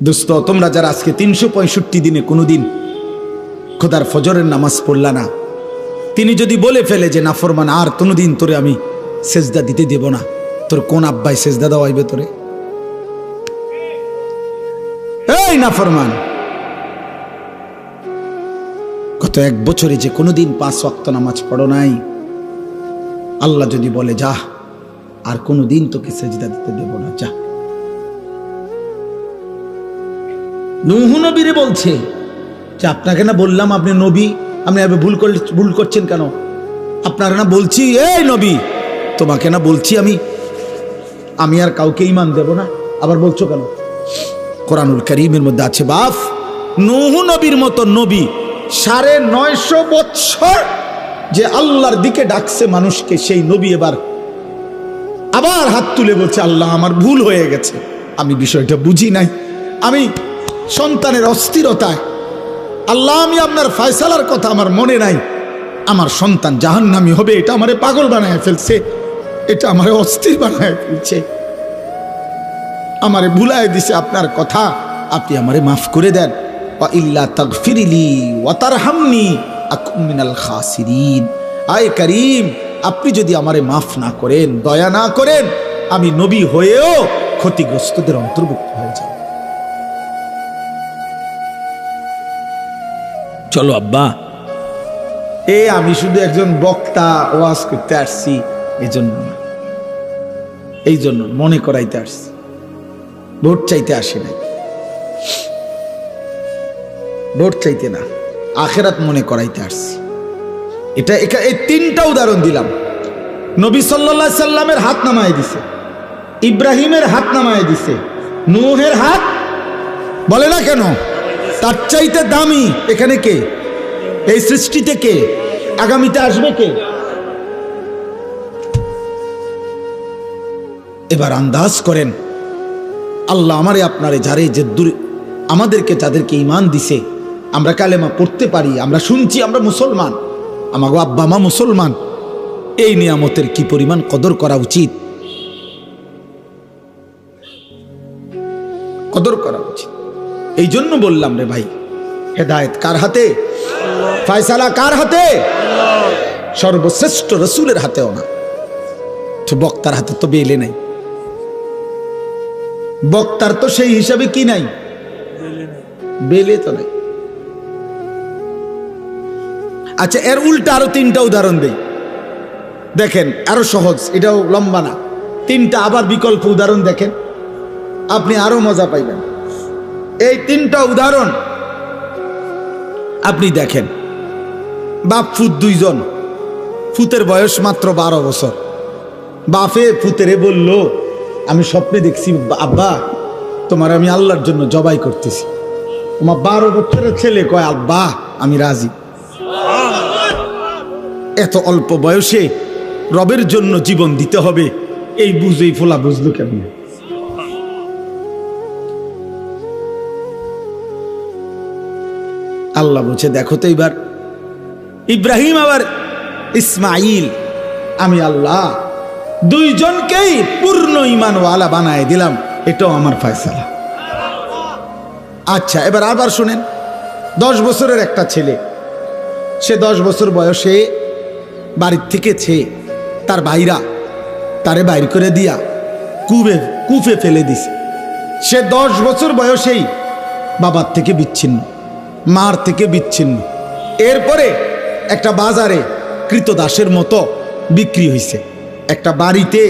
দোস্ত, তোমরা যারা আজকে 365 দিনে কোনোদিন খোদার ফজরের নামাজ পড়লা না, তিনি যদি বলে ফেলে যে নাফরমান আর কোনোদিন তোরে আমি সেজদা দিতে দেব না, তোর কোন আব্বাই সেজদা দেওয়াইবে তোরে? এই নাফরমান, গত 1 বছরে যে কোনোদিন 5 ওয়াক্ত নামাজ পড়ো নাই, আল্লাহ যদি বলে যা আর কোনোদিন তোকে সেজদা দিতে দেব না, যা। নূহ নবীরে বলছে যে আপনাকে না বললাম আপনি নবী, আপনি ভুল করছেন কেন? আপনারা না বলছি এই নবী, তোমাকে না বলছি আমি আর কাউকে ঈমান দেব না, আবার বলছো কেন? কোরআনুল কারীমের মধ্যে আছে বাপ, নূহ নবীর মতো নবী 950 বছর যে আল্লাহর দিকে ডাকছে মানুষকে, সেই নবী এবার আবার হাত তুলে বলছে আল্লাহ আমার ভুল হয়ে গেছে, আমি বিষয়টা বুঝি নাই, আমি সন্তানের অস্থিরতায়, আল্লাহ আমি আপনার ফয়সালার কথা আমার মনে নাই, আমার সন্তান জাহান্নামী হবে, এটা আমারে পাগল বানায় ফেলছে, এটা আমারে অস্থির বানায় ফেলছে, আমারে ভুলায় দিছে আপনার কথা, আপনি আমারে মাফ করে দেন। ওয়া ইল্লা তাগফিরলি ওয়া তারহামনি আকুম মিনাল খাসিরিন। আয় করিম, আপনি যদি আমারে মাফ না করেন, দয়া না করেন, আমি নবী হয়েও ক্ষতিগ্রস্তদের অন্তর্ভুক্ত হয়ে যাব। চলো আব্বা, আমি শুধু একজন বক্তা, ওয়াজ করতে আসছি, এই জন্য মনে করাইতে আসছি, ভোট চাইতে আসি নাই, ভোট চাইতে না, আখিরাত মনে করাইতে আসছি। এই 3টা উদাহরণ দিলাম। নবী সাল্লাল্লাহু আলাইহি সাল্লামের হাত নামায় দিছে, ইব্রাহিমের হাত নামায় দিছে, নূহের হাত বলে না কেন? তার চাইতে দামি এখানে কে? এই সৃষ্টিতে কে? আগামীতে আসবে কে? এবার আন্দাজ করেন, আল্লাহ আমারে আপনারে যারে যে আমাদেরকে যাদেরকে ঈমান দিছে, আমরা কালেমা পড়তে পারি, আমরা শুনছি, আমরা মুসলমান, আমাগো আব্বা মা মুসলমান, এই নিয়ামতের কি পরিমাণ কদর করা উচিত, কদর করা উচিত। এই জন্য বললাম রে ভাই, হেদায়েত কার হাতে? ফয়সালা কার হাতে? সর্বশ্রেষ্ঠ রাসূলের হাতেও না, তো বক্তার হাতে তো বেলে নাই, বক্তার তো সেই হিসাবে কি নাই, বেলে তো নাই। আচ্ছা, এর উল্টা আরো 3টা উদাহরণ দেই, দেখেন আরো সহজ, এটাও লম্বা না, 3টা আবার বিকল্প উদাহরণ দেখেন, আপনি আরো মজা পাইবেন। এই 3টা উদাহরণ আপনি দেখেন। বাপ ফুত 2 জন, ফুতের বয়স মাত্র 12 বছর। বাপে ফুতেরে বলল আমি স্বপ্নে দেখছি আব্বা তোমার আমি আল্লাহর জন্য জবাই করতেছি। তোমার 12 বছরের ছেলে কয় আব্বা আমি রাজি। এত অল্প বয়সে রবের জন্য জীবন দিতে হবে, এই বুঝেই ফোলা বুঝলো কেমন? আল্লাহ বলছে দেখো তো এবার ইব্রাহিম আবার ইসমাইল, আমি আল্লাহ 2 জনকেই পূর্ণ ঈমানওয়ালা বানায় দিলাম, এটাও আমার ফয়সালা। আচ্ছা, এবার আবার শুনেন, 10 বছরের একটা ছেলে, সে 10 বছর বয়সে বাড়ির থেকে তার ভাইরা তারে বাইর করে দিয়া কূপে ফেলে দিছে। সে 10 বছর বয়সেই বাবার থেকে বিচ্ছিন্ন, মার থেকে বিচ্ছিন্ন। এরপরে একটা বাজারে কৃতদাসের মতো বিক্রি হয়েছে। একটা বাড়িতে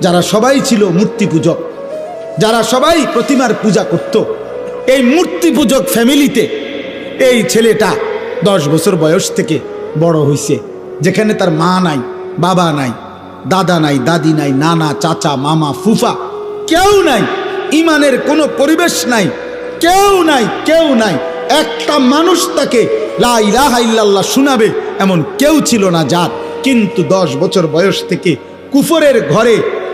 যারা সবাই ছিল মূর্তি পূজক, যারা সবাই প্রতিমার পূজা করত, এই মূর্তি পূজক ফ্যামিলিতে এই ছেলেটা 10 বছর বয়স থেকে বড় হয়েছে, যেখানে তার মা নাই, বাবা নাই, দাদা নাই, দাদি নাই, নানা, চাচা, মামা, ফুফা কেউ নাই, ঈমানের কোনো পরিবেশ নাই, কেউ নাই। একটা মানুষ তাকে লা ইলাহা ইল্লাল্লাহ শোনাবে এমন কেউ ছিল না যার। কিন্তু 10 বছর বয়স থেকে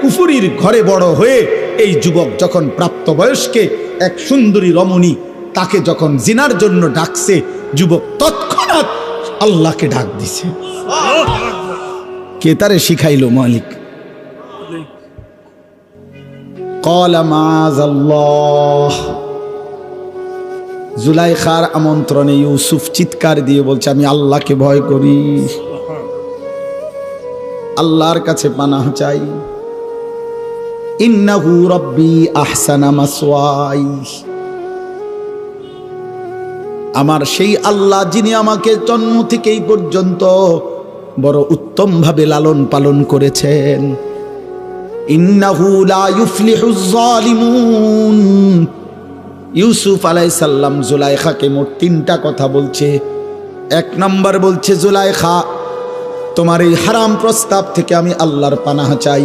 কুফুরির ঘরে বড় হয়ে এই যুবক যখন প্রাপ্তবয়স্কে এক সুন্দরী রমণী তাকে যখন জিনার জন্য ডাকছে, যুবক তৎক্ষণাৎ আল্লাহকে ডাক দিছে। কে তারে শিখাইলো? মালিক। ক্বালা মাযাল্লাহ, জুলাইখার আমন্ত্রণে ইউসুফ চিৎকার দিয়ে বলছে, আমি আল্লাহকে ভয় করি, আল্লাহর কাছে পানাহ চাই। ইন্নাহু রাব্বি আহসানা মাসওয়াই, আমার সেই আল্লাহ যিনি আমাকে জন্ম থেকে এই পর্যন্ত বড় উত্তম ভাবে লালন পালন করেছেন। ইন্নাহু লা ইউফলিহুজ জালিমুন। ইউসুফ আলাইহিস সালাম জুলাইখাকে মোট 3টা কথা বলছে। 1 নাম্বার বলছে, জুলাইখা তোমার এই হারাম প্রস্তাব থেকে আমি আল্লাহর পানাহ চাই।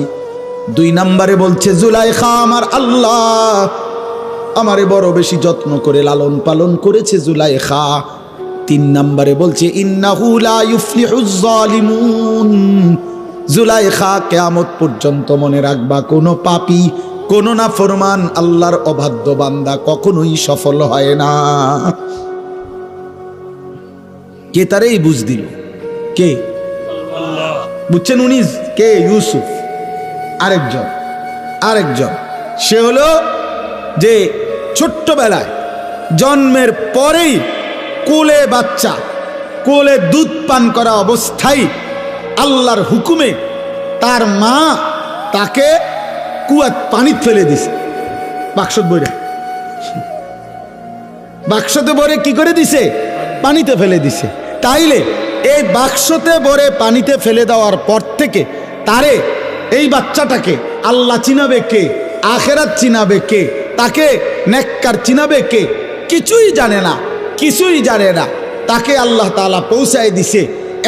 2 নম্বরে বলছে, জুলাইখা আমার আল্লাহ আমারে বড় বেশি যত্ন করে লালন পালন করেছে জুলাইখা। 3 নম্বরে বলছে, ইন্নাহু লা ইউফলিহুজ জালিমুন। জুলাইখা কিয়ামত পর্যন্ত মনে রাখবা, কোনো পাপী, কোনো নাফরমান আল্লাহর অবাধ্য বান্দা কখনোই সফল হয় না। কে তারে এই বুঝ দিল? কে? বুঝছেন উনি কে? ইউসুফ। আরেকজন সে হলো যে ছোট্টবেলায় জন্মের পরেই কোলে বাচ্চা, কোলে দুধ পান করা অবস্থায় আল্লাহর হুকুমে তার মা তাকে কুয়াত পানি ফেলে দিছে। বাক্সতে ভরে কি করে দিছে? পানিতে ফেলে দিছে। তাইলে এই বাক্সতে ভরে পানিতে ফেলে দেওয়ার পর থেকে তারে, এই বাচ্চাটাকে আল্লাহ চিনাবে কে? আখেরাত চিনাবে কে? তাকে নেককার চিনাবে কে? কিছুই জানে না। তাকে আল্লাহ তাআলা পৌঁছায় দিছে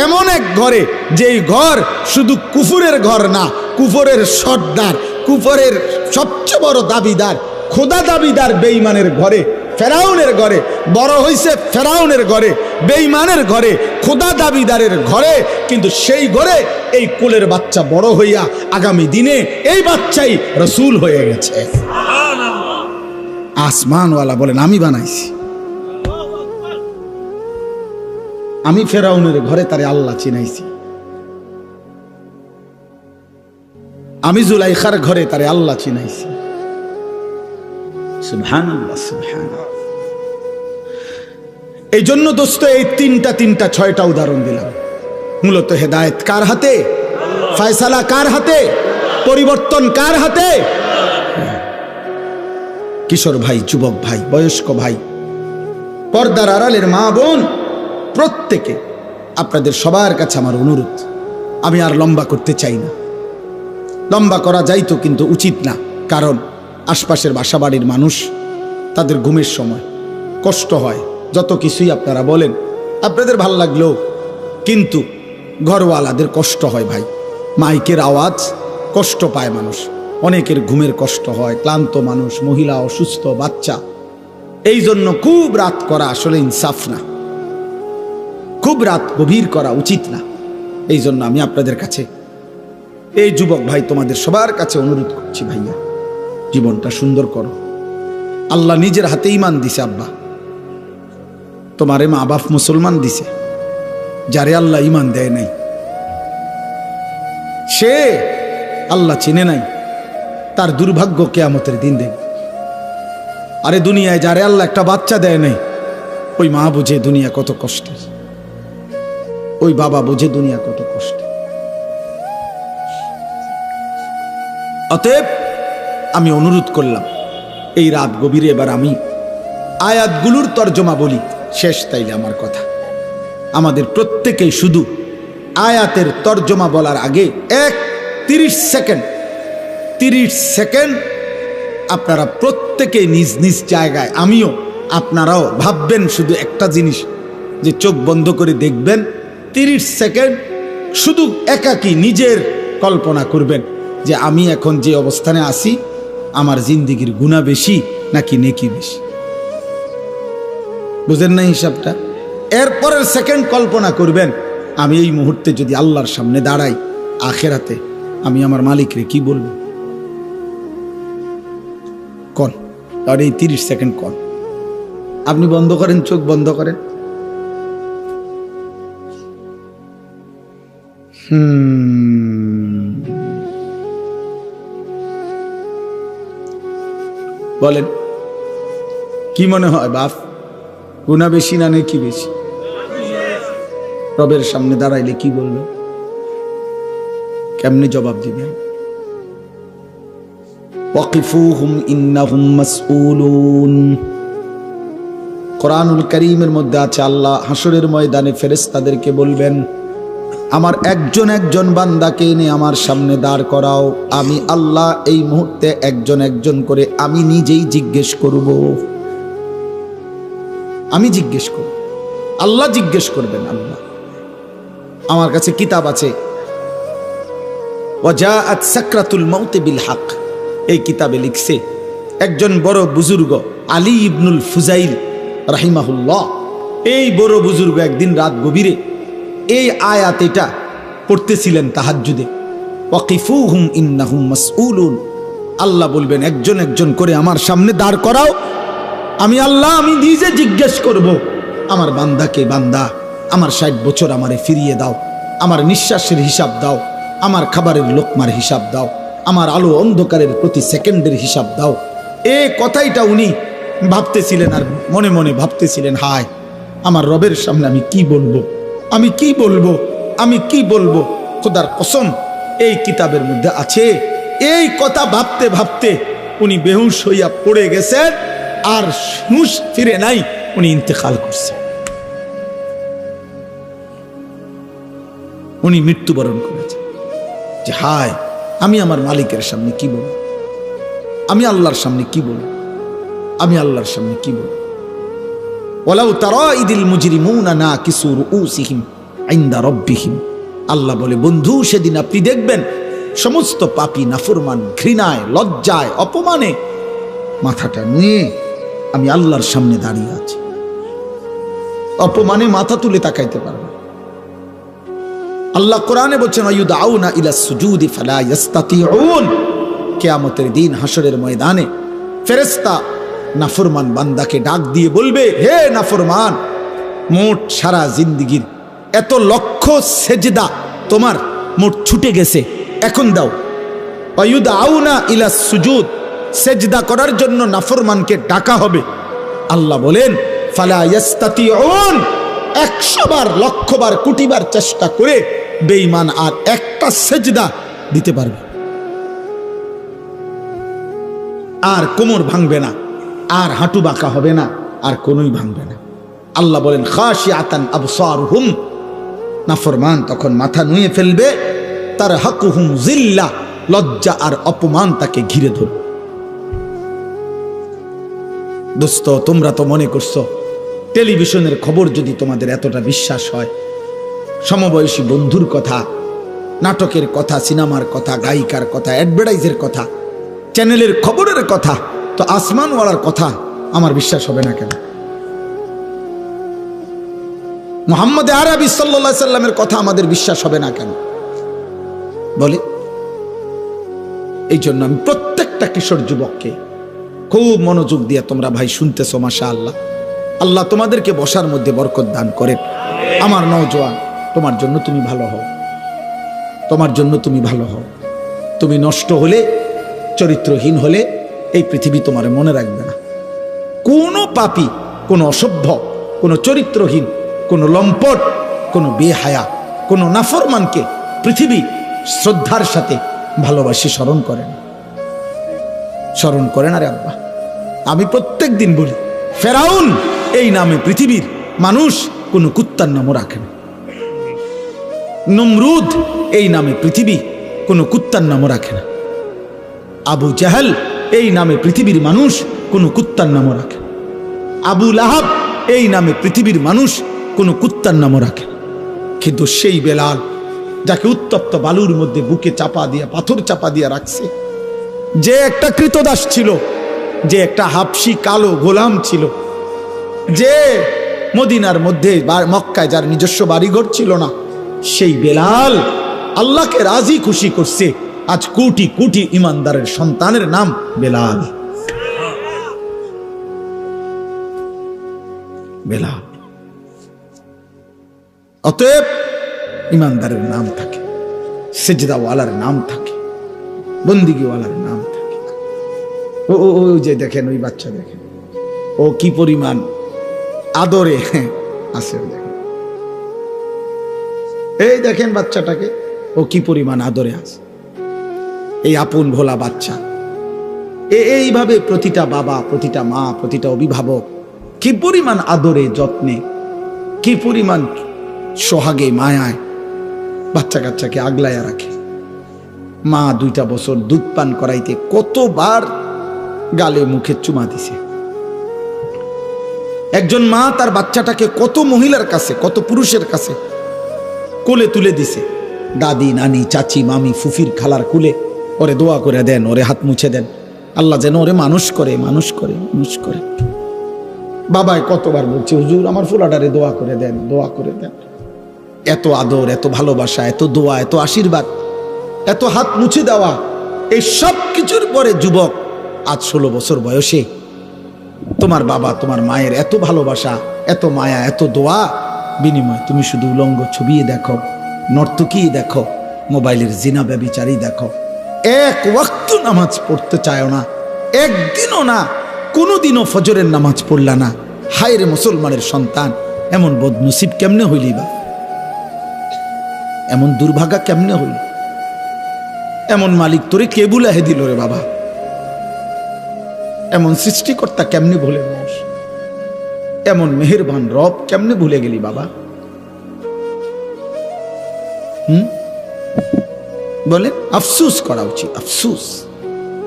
এমন এক ঘরে, যেই ঘর শুধু কুফুরের ঘর না, কুফরের সর্দার, কুফরের সবচেয়ে বড় দাবিদার, খোদা দাবিদার বেঈমানের ঘরে, ফেরাউনের ঘরে বড় হইছে, ফেরাউনের ঘরে, বেঈমানের ঘরে, খোদা দাবিদারের ঘরে। কিন্তু সেই ঘরে এই কোলের বাচ্চা বড় হইয়া আগামী দিনে এই বাচ্চাই রাসূল হয়ে গেছে। আসমানওয়ালা বলেন, আমি বানাইছি। আমি ফেরাউনের ঘরে তারে আল্লাহ চিনাইছি। আমি জুলাইখার ঘরে তারে আল্লাহ চিনাইছি। সুবহানাল্লাহ, সুবহানাল্লাহ। এই জন্য দোস্ত এই তিনটা 6টা উদাহরণ দিলাম। মূলত হেদায়েত কার হাতে? ফয়সালা কার হাতে? পরিবর্তন কার হাতে? কিশোর ভাই, যুবক ভাই, বয়স্ক ভাই, পর্দার আড়ালের মা বোন, প্রত্যেকে আপনাদের সবার কাছে আমার অনুরোধ, আমি আর লম্বা করতে চাই না। লম্বা করা যাইতো কিন্তু উচিত না, কারণ আশপাশের বাসাবাড়ির মানুষ, তাদের ঘুমের সময় কষ্ট হয়। যত কিছুই আপনারা বলেন, আপনাদের ভাল লাগলেও কিন্তু ঘরওয়ালাদের কষ্ট হয় ভাই। মাইকের আওয়াজ কষ্ট পায় মানুষ, অনেকের ঘুমের কষ্ট হয়, ক্লান্ত মানুষ, মহিলা, অসুস্থ, বাচ্চা। এই জন্য খুব রাত করা আসলে ইনসাফ না, খুব রাত গভীর করা উচিত না। এই জন্য আমি আপনাদের কাছে, এই যুবক ভাই, তোমাদের সবার কাছে অনুরোধ করছি, ভাইয়া জীবনটা সুন্দর করো। আল্লাহ নিজের হাতে ঈমান দিছে। আব্বা, তোমারে মা বাপ মুসলমান দিছে। যারে আল্লাহ ঈমান দেয় নাই, সে আল্লাহ চিনে নাই, তার দুর্ভাগ্য কিয়ামতের দিন দেখবে। আরে দুনিয়ায় যারে আল্লাহ একটা বাচ্চা দেয় নাই, ওই মা বুঝে দুনিয়া কত কষ্টের, ওই বাবা বুঝে দুনিয়া কত কষ্টের। অতএব আমি অনুরোধ করলাম, এই রাত গভীরে এবার আমি আয়াতগুলোর তর্জমা বলি, শেষ তাইলে আমার কথা। আমাদের প্রত্যেকেই শুধু আয়াতের তর্জমা বলার আগে 30 সেকেন্ড আপনারা প্রত্যেকেই নিজ নিজ জায়গায়, আমিও, আপনারাও ভাববেন শুধু একটা জিনিস, যে চোখ বন্ধ করে দেখবেন 30 সেকেন্ড শুধু একাকী নিজের কল্পনা করবেন যে আমি এখন যে অবস্থানে আছি, আমার জিন্দেগির গুনাহ বেশি নাকি নেকি বেশি। বুঝেন না হিসাবটা? এরপরের সেকেন্ড কল্পনা করবেন, আমি এই মুহূর্তে যদি আল্লাহর সামনে দাঁড়াই আখেরাতে, আমি আমার মালিকরে কি বলবো? কোন আর এই 30 সেকেন্ড কোন? আপনি বন্ধ করেন, চোখ বন্ধ করেন। বলেন কি মনে হয় বাপ? গুনাহ বেশি না নেকি বেশি? রবের সামনে দাঁড়াইলে কি বলবে? কেমনে জবাব দিবেন? ওয়াকিফুহুম ইন্নাহুম মাসউলুন। কোরআনুল কারীমের মধ্যে আছে আল্লাহ হাসরের ময়দানে ফেরেশতাদেরকে বলবেন, আমার একজন একজন বান্দাকে এনে আমার সামনে দাঁড় করাও, আমি আল্লাহ এই মুহূর্তে একজন একজন করে আমি নিজেই জিজ্ঞেস করব। আমি জিজ্ঞেস করব, আল্লাহ জিজ্ঞেস করবেন। আল্লাহ, আমার কাছে কিতাব আছে, ওয়াজাআত সাকরাতুল মাউত বিল হক, এই কিতাবে লিখছে একজন বড় বুজুর্গ আলী ইবনুল ফুজাইল রাহিমাহুল্লাহ, এই বড় বুজুর্গ একদিন রাত গভীরে এই আয়াত এটা পড়তেছিলেন তাহাজ্জুদে, ওয়াকিফুহুম ইন্নাহুম মাসউলুন। আল্লাহ বলবেন একজন একজন করে আমার সামনে দাঁড় করাও, আমি আল্লাহ আমি নিজে জিজ্ঞেস করব, আমার বান্দাকে, বান্দা আমার 60 বছর আমারে ফিরিয়ে দাও, আমার নিঃশ্বাসের হিসাব দাও, আমার খাবারের লোকমার হিসাব দাও, আমার আলো অন্ধকারের প্রতি সেকেন্ডের হিসাব দাও। এই কথাইটা উনি ভাবতেছিলেন আর মনে মনে ভাবতেছিলেন, হায় আমার রবের সামনে আমি কি বলবো, আমি কি বলবো, আমি কি বলবো। খোদার কসম এই কিতাবের মধ্যে আছে, এই কথা ভাবতে ভাবতে উনি বেহুশ হইয়া পড়ে গেছেন, আর হুঁশ ফিরে নাই, উনি ইন্তেকাল করছেন, উনি মৃত্যুবরণ করেছেন। যে হায় আমি আমার মালিকের সামনে কি বলবো, আমি আল্লাহর সামনে কি বলবো, আমি আল্লাহর সামনে কি বলবো। ওয়ালাউ তারা ইদিল মুজরিমুনা নাকিসু রুউসিহিম ইনদা রাব্বিহিম, আল্লাহ বলে বন্ধু সেদিন আপনি দেখবেন সমস্ত পাপী নাফরমান ঘৃণায়, লজ্জায়, অপমানে মাথাটা নিয়ে আমি আল্লাহর সামনে দাঁড়িয়ে আছি। অপমানে মাথা তুলে তাকাইতে পারবে। আল্লাহ কোরআনে বলছেন আয়ুদাউনা ইলা সুজুদি ফালা ইস্তাতিউন, কিয়ামতের দিন হাসরের ময়দানে ফেরেশতা নাফরমান বান্দাকে ডাক দিয়ে বলবে, হে নাফরমান, মোট সারা জিন্দেগীর এত লক্ষ সেজদা তোমার মোট ছুটে গেছে, এখন দাও। আয়ুদাউনা ইলা সুজুদ, সেজদা করার জন্য নাফরমানকে ডাকা হবে। আল্লাহ বলেন ফালা ইস্তাতিউন, 100 বার, লক্ষ বার, কোটি বার চেষ্টা করে বেঈমান আর একটা সেজদা দিতে পারবে, আর কোমর ভাঙবে না, আর হাঁটু বাঁকা হবে না, আর কোনোই ভাঙবে না। আল্লাহ বলেন খাশিআতান আবসারুহুম, নাফরমান তখন মাথা নুয়ে ফেলবে, তার হাকুহুম জিল্লা, লজ্জা আর অপমান তাকে ঘিরে ধরবে। দোস্ত তোমরা তো মনে করছো টেলিভিশনের খবর যদি তোমাদের এতটা বিশ্বাস হয়, সমবয়সী বন্ধুর কথা, নাটকের কথা, সিনেমার কথা, গায়িকার কথা, অ্যাডভার্টাইজের কথা, চ্যানেলের খবরের কথা, তো আসমানওয়ালার কথা আমার বিশ্বাস হবে না কেন? মুহাম্মদ আরবি সাল্লাল্লাহু আলাইহি সাল্লামের কথা আমাদের বিশ্বাস হবে না কেন বলে? এই জন্য আমি প্রত্যেকটা কিশোর যুবককে খুব মনোযোগ দিয়ে তোমরা ভাই শুনতেছো, মাশাআল্লাহ, আল্লাহ তোমাদেরকে বসার মধ্যে বরকত দান করেন। আমার নওজোয়ান, তোমার জন্য তুমি ভালো হও, তোমার জন্য তুমি ভালো হও। তুমি নষ্ট হলে, চরিত্রহীন হলে এই পৃথিবী তোমার মনে রাখবে না। কোনো পাপী, কোনো অসভ্য, কোনো চরিত্রহীন, কোনো লম্পট, কোনো বেহায়া, কোনো নাফরমানকে পৃথিবী শ্রদ্ধার সাথে ভালোবাসি স্মরণ করে না, স্মরণ করে না রে আব্বা। আমি প্রত্যেক দিন বলি, ফেরাউন এই নামে পৃথিবীর মানুষ কোনো কুত্তার নামও রাখে না, নমরুদ এই নামে পৃথিবী কোনো কুত্তার নামও রাখে না, আবু জাহেল এই নামে পৃথিবীর মানুষ কোনো কুত্তার নামও রাখে না, আবু লাহাব এই নামে পৃথিবীর মানুষ কোনো কুত্তার নামও রাখে না। কিন্তু সেই বেলাল, যাকে উত্তপ্ত বালুর মধ্যে বুকে চাপা দিয়া, পাথর চাপা দিয়া রাখছে, যে একটা কৃতদাস ছিল, যে একটা হাবশি কালো গোলাম ছিল, যে মদিনার মধ্যে মক্কায় যার নিজস্ব বাড়িঘর ছিল না, সেই বেলাল আল্লাহকে রাজি খুশি করছে। আজ কোটি কোটি ইমানদারের সন্তানের নাম বেলাল। বেলাল। অতএব ইমানদারের নাম থাকে, সেজদাওয়ালার নাম থাকে, বন্দিগিওয়ালার নাম থাকে। ও যে দেখেন, ওই বাচ্চা দেখেন, ও কি পরিমাণ আদরে আছে। এই দেখেন বাচ্চাটাকে, ও কি পরিমাণ আদরে আছে, এই আপন ভোলা বাচ্চা। এইভাবে প্রতিটা বাবা, প্রতিটা মা, প্রতিটা অভিভাবক কি পরিমাণ আদরে যত্নে, কি পরিমাণ সোহাগে মায়ায় বাচ্চা কাচ্চাকে আগলাইয়া রাখে। মা 2টা বছর দুধ পান করাইতে কতবার গালে মুখে চুমা দিছে। একজন মা তার বাচ্চাটাকে কত মহিলার কাছে, কত পুরুষের কাছে কোলে তুলে দিছে। দাদি, নানি, চাচি, মামি, ফুফির, খালার কুলে ওরে দোয়া করে দেন, ওরে হাত মুছে দেন, আল্লাহ যেন ওরে মানুষ করে, মানুষ করে, মানুষ করে। বাবায় কতবার বলছে, হুজুর আমার ফুলাটারে দোয়া করে দেন, দোয়া করে দেন। এত আদর, এত ভালোবাসা, এত দোয়া, এত আশীর্বাদ, এত হাত মুছে দেওয়া, এই সব কিছুর পরে যুবক আজ 16 বছর বয়সে তোমার বাবা, তোমার মায়ের এত ভালোবাসা, এত মায়া, এত দোয়া বিনিময় তুমি শুধু উলঙ্গ ছবি দেখো, নর্তকী দেখো, মোবাইলের জিনা ব্যভিচারী দেখো। এক ওয়াক্ত নামাজ পড়তে চায় না, একদিনও না, কোনোদিনও ফজরের নামাজ পড়লা না। হায় রে মুসলমানের সন্তান, এমন বদনসিব কেমনে হইলি বা, এমন দুর্ভাগা কেমনে হইল? এমন মালিক তোরে কে বুলাহে দিল রে বাবা? এমন সৃষ্টিকর্তা কেমনে ভুলে মানুষ? এমন মেহেরবান রব কেমনে ভুলে গেলি বাবা? বলে আফসুস করা উচিত, আফসুস,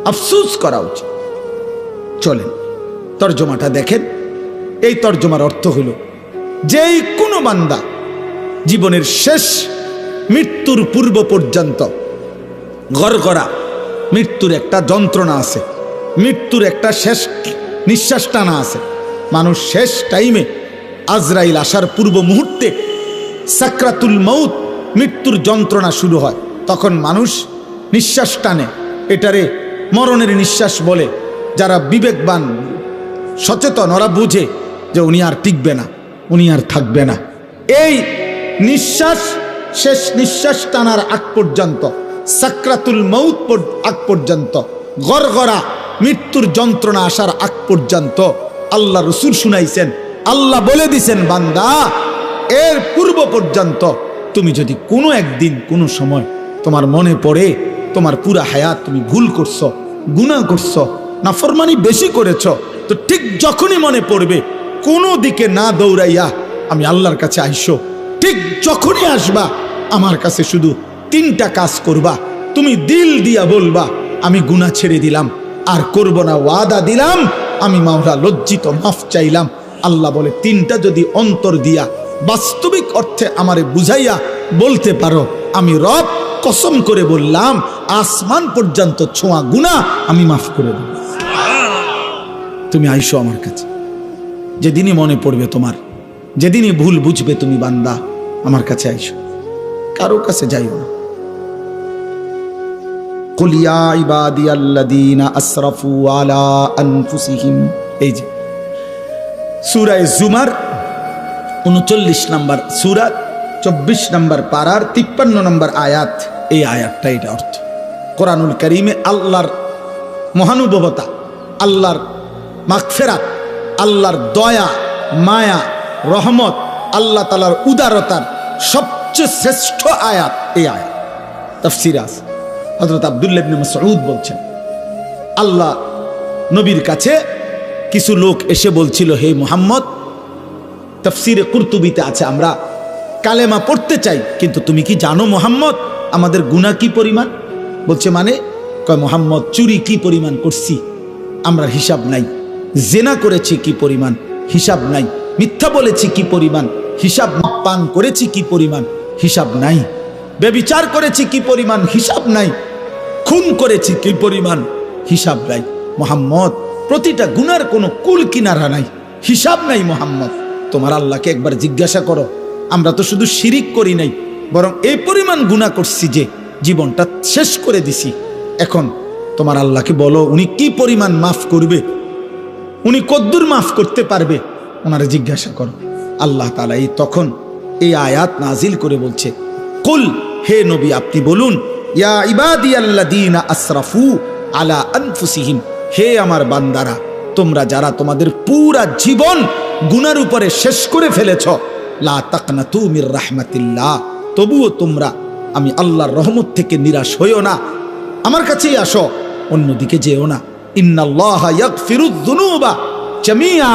আফসুস করা উচিত। চলেন তর্জমাটা দেখেন। এই তর্জমার অর্থ হলো, যেই কোনো বান্দা জীবনের শেষ মৃত্যুর পূর্ব পর্যন্ত গড়গড়া, মৃত্যুর একটা যন্ত্রণা আছে, মৃত্যুর একটা শেষ নিঃশ্বাস টানা আছে। মানুষ শেষ টাইমে আজরাইল আসার পূর্ব মুহূর্তে সাকরাতুল মউত, মৃত্যুর যন্ত্রণা শুরু হয়, তখন মানুষ নিঃশ্বাস টানে। এটারে মরণের নিঃশ্বাস বলে। যারা বিবেকবান, সচেতন, ওরা বুঝে যে উনি আর টিকবে না, উনি আর থাকবে না। এই নিঃশ্বাস, শেষ নিঃশ্বাস টানার আগ পর্যন্ত, সাকরাতুল মউত আগ পর্যন্ত, গড়গড়া মৃত্যুর যন্ত্রণা আসার আগ পর্যন্ত আল্লাহ রসুল শুনাইছেন, আল্লাহ বলে দিছেন, বান্দা এর পূর্ব পর্যন্ত তুমি যদি কোনো একদিন কোনো সময় তোমার মনে পড়ে তোমার পুরা হায়াত তুমি ভুল করছো, গুনাহ করছো, নাফরমানি বেশি করেছো, তো ঠিক যখনই মনে পড়বে কোনো দিকে না দৌড়াইয়া আমি আল্লাহর কাছে আইসো। ঠিক যখনই আসবা আমার কাছে শুধু 3টা কাজ করবা। তুমি দিল দিয়া বলবা আমি গুনাহ ছেড়ে দিলাম, আর করব না, ওয়াদা দিলাম, আমি মাওলা লজ্জিত, মাফ চাইলাম। আল্লাহ বলে 3টা যদি অন্তর দিয়া বাস্তবিক অর্থে আমারে বুঝাইয়া বলতে পারো, আমি রব কসম করে বললাম আসমান পর্যন্ত ছোঁয়া গুনাহ আমি মাফ করে দেব। তুমি আইসো আমার কাছে, যেদিনই মনে পড়বে তোমার, যেদিনই ভুল বুঝবে তুমি বান্দা, আমার কাছে আইসো, কারো কাছে যাইও না। কুল ইয়া ইবাদিয়াল্লাযীনা আসরাফু আলা আনফুসিহিম, এই যে সূরা জুমার 39 নম্বর সূরা, 24 নম্বর পারার 53 নম্বর আয়াত। এই আয়াতটা, এটা অর্থ কোরআনুল কারীমে আল্লাহর মহানুভবতা, আল্লাহর মাগফিরাত, আল্লাহর দয়া, মায়া, রহমত, আল্লাহ তাআলার উদারতার সবচেয়ে শ্রেষ্ঠ আয়াত এই আয়াত। তাফসীরে আছে, হযরত আব্দুল্লাহ ইবনে মাসউদ বলছেন, আল্লাহ নবীর কাছে কিছু লোক এসে বলছিল, হে মুহাম্মদ, তাফসীরে কুরতুবিতে আছে, আমরা কালেমা পড়তে চাই, কিন্তু তুমি কি জানো মুহাম্মদ আমাদের গুনাহ কি পরিমাণ? বলছে মানে, কয় মুহাম্মদ চুরি কি পরিমাণ করছি আমরা হিসাব নাই, জেনা করেছি কি পরিমাণ হিসাব নাই, মিথ্যা বলেছি কি পরিমাণ হিসাব, পান করেছি কি পরিমাণ হিসাব নাই, ব্যভিচার করেছি কি পরিমাণ হিসাব নাই, খুন করেছি কি পরিমাণ হিসাব নাই। মুহাম্মদ প্রতিটা গুনার কোনো কুল কিনারা নাই, হিসাব নাই। মুহাম্মদ তোমার আল্লাহকে একবার জিজ্ঞাসা করো, আমরা তো শুধু শিরিক করি নাই, বরং এই পরিমাণ গুনাহ করছি যে জীবনটা শেষ করে দিছি। এখন তোমার আল্লাহকে বলো উনি কি পরিমাণ মাফ করবে, উনি কদ্দুর মাফ করতে পারবে, ওনারে জিজ্ঞাসা করো। আল্লাহ তাআলা এই তখন এই আয়াত নাজিল করে বলছে, কুল, হে নবী আপনি বলুন, ইয়া ইবাদিয়াল্লাযীনা আসরাফু আলা আনফুসিহিম, হে আমার বান্দারা, তোমরা যারা তোমাদের পুরা জীবন গুনার উপরে শেষ করে ফেলেছ, লা তাকনাতু মির রাহমাতিল্লাহ, তবুও তোমরা আমি আল্লাহর রহমত থেকে নিরাশ হইও না, আমার কাছেই আসো, অন্যদিকে যেও না। ইন্নাল্লাহা ইয়াগফিরুয যুনুবা জামিআ,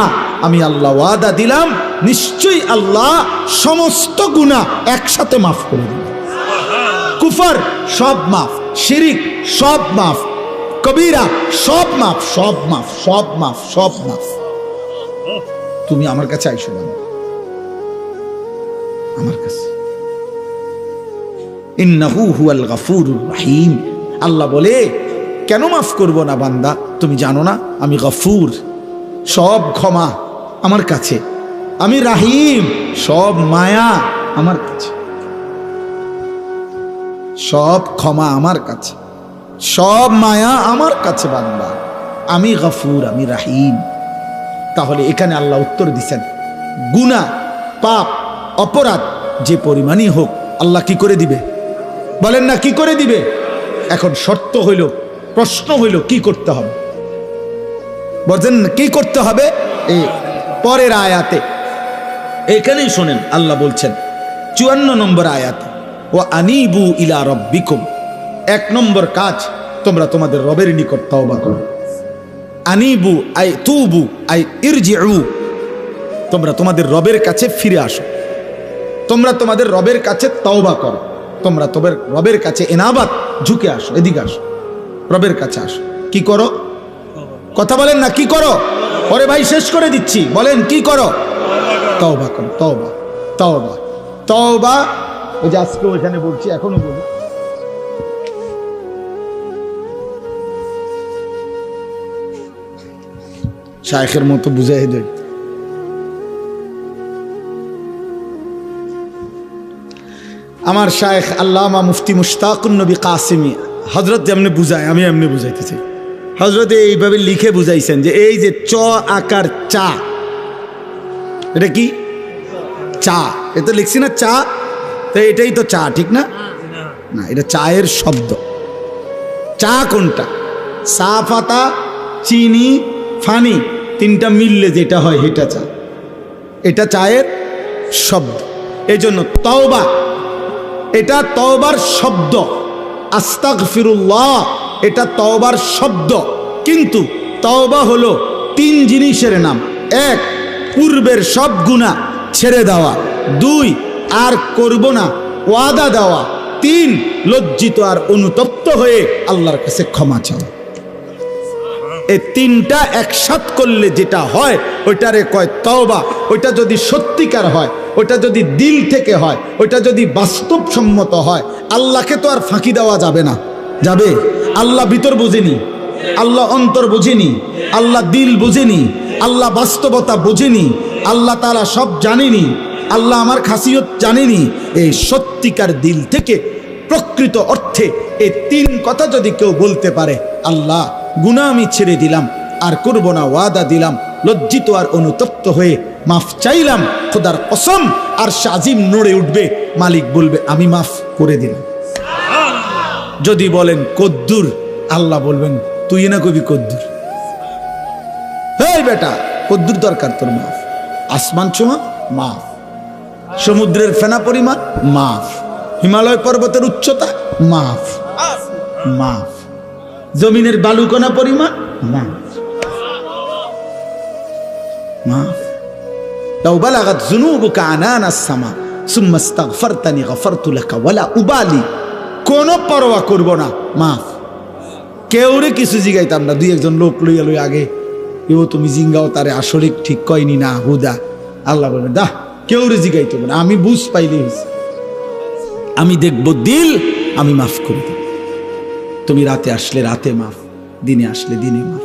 আমি আল্লাহ ওয়াদা দিলাম নিশ্চয়ই আল্লাহ সমস্ত গুনাহ একসাথে মাফ করে দিবেন। কুফর সব মাফ, শিরিক সব মাফ, কবিরা সব মাফ, সব মাফ, সব মাফ, সব মাফ। তুমি আমার কাছে আইসো না, আমার কাছে। ইন্নাহু হুয়াল গফুরুর রহিম, আল্লাহ বলে কেন মাফ করব না বান্দা, তুমি জানো না আমি গফুর, সব ক্ষমা আমার কাছে, আমি রাহিম, সব মায়া আমার কাছে, সব ক্ষমা আমার কাছে, সব মায়া আমার কাছে বান্দা, আমি গফুর, আমি রাহিম। তাহলে এখানে আল্লাহ উত্তর দিচ্ছেন, গুনাহ পাপ অপরাধ যে পরিমাণই হোক আল্লাহ কি করে দিবে, বলেন না কি করে দিবে। এখন শর্ত হইল, প্রশ্ন হইল কি করতে হবে, বলেন কি করতে হবে। এই পরের আয়াতে এখানেই শোনেন, আল্লাহ বলছেন 54 নম্বর আয়াতে, ও আনিবু ইলা রব্বিকুম, 1 নম্বর কাজ, তোমরা তোমাদের রবের নিকট তওবা করো। আনিবু আই তুবু আই ইরজিউ, তোমরা তোমাদের রবের কাছে ফিরে আসো, তোমরা তোমাদের রবের কাছে তওবা করো, তোমরা তোমাদের রবের কাছে এনাবাত ঝুঁকে আসো, এদিকে আসো, রবের কাছে আসো। কি করো, কথা বলেন না কি করো, ওরে ভাই শেষ করে দিচ্ছি, বলেন কি করো, তওবা করো, তওবা, তওবা, তওবা। ওই যে আজকে ওইখানে বলছি, এখনো বলি, শায়েখের মতো বুঝাই দেয়। আমার শায়েখ আল্লামা মুফতি মুশতাকুন নবী কাসিমি হযরত যেমনি বুঝায় আমি এমনি বুঝাইতে চাই। হযরত এইভাবে লিখে বুঝাইছেন যে এই যে চ আকার চা, এটা কি চা, এটা লিখছি না চা, তো এটাই তো চা, ঠিক না? না, এটা চায়ের শব্দ। চা কোনটা? চা পাতা, চিনি, ফানি, তিনটা মিললে যেটা হয় এটা চা, এটা চায়ের শব্দ। এই জন্য তওবা, এটা তওবার শব্দ, আস্তাগফিরুল্লাহ এটা তওবার শব্দ। কিন্তু তওবা হলো 3 জিনিসের নাম। 1, পূর্বের সব গুনাহ ছেড়ে দেওয়া। 2, আর করব না ওয়াদা দেওয়া। 3, লজ্জিত আর অনুতপ্ত হয়ে আল্লাহর কাছে ক্ষমা চাওয়া। এই 3টা একসাথ করলে যেটা হয় ওইটারে কয় তওবা। ওইটা যদি সত্যিকার হয়, ওইটা যদি দিল থেকে হয়, ওইটা যদি বাস্তবসম্মত হয়, আল্লাহকে তো আর ফাঁকি দেওয়া যাবে না। যাবে? আল্লাহ ভিতর বুঝেনি, আল্লাহ অন্তর বুঝেনি, আল্লাহ দিল বুঝেনি, আল্লাহ বাস্তবতা বুঝেনি, আল্লাহ তাআলা সব জানেনি, আল্লাহ আমার খাসিয়ত জানেনি। এই সত্যিকার দিল থেকে প্রকৃত অর্থে এই 3 কথা যদি কেউ বলতে পারে, আল্লাহ গুনাহ আমি ছেড়ে দিলাম, আর করব না ওয়াদা দিলাম, লজ্জিত আর অনুতপ্ত হয়ে মাফ চাইলাম, খোদার কসম আর শাজিম নড়ে উঠবে, মালিক বলবে আমি মাফ করে দিলাম। যদি বলেন কদ্দুর, আল্লাহ বলবেন তুই না কবি কদ্দুর, এই বেটা কদ্দুর দরকার তোর, মাফ। আসমান ছোঁয়া মাফ, সমুদ্রের ফেনা পরিমাণ মাফ, হিমালয় পর্বতের উচ্চতা মাফ, মাফ, জমিনের বালুকণা পরিমাণ মাফ, মাফ। লাউ বালাগাত যুনুবুকা আনানাস সামা সুম্মা ইস্তাগফারতানি গফারতু লাকা ওয়ালা উবালি, কোনো পরোয়া করব না, মাফ। কেউরে কিছু জিগাইতাম না, 2-1 লোক লইয়া লই আগে, এও তুমি জিঙ্গাও তারে আসলে ঠিক কয়নি না হুদা। আল্লাহ বলবেন দা কেউরে জিগাইতে না, আমি বুঝ পাইলে হয়েছে, আমি দেখব দিল, আমি মাফ করে দেব। তুমি রাতে আসলে রাতে মাফ, দিনে আসলে দিনে মাফ।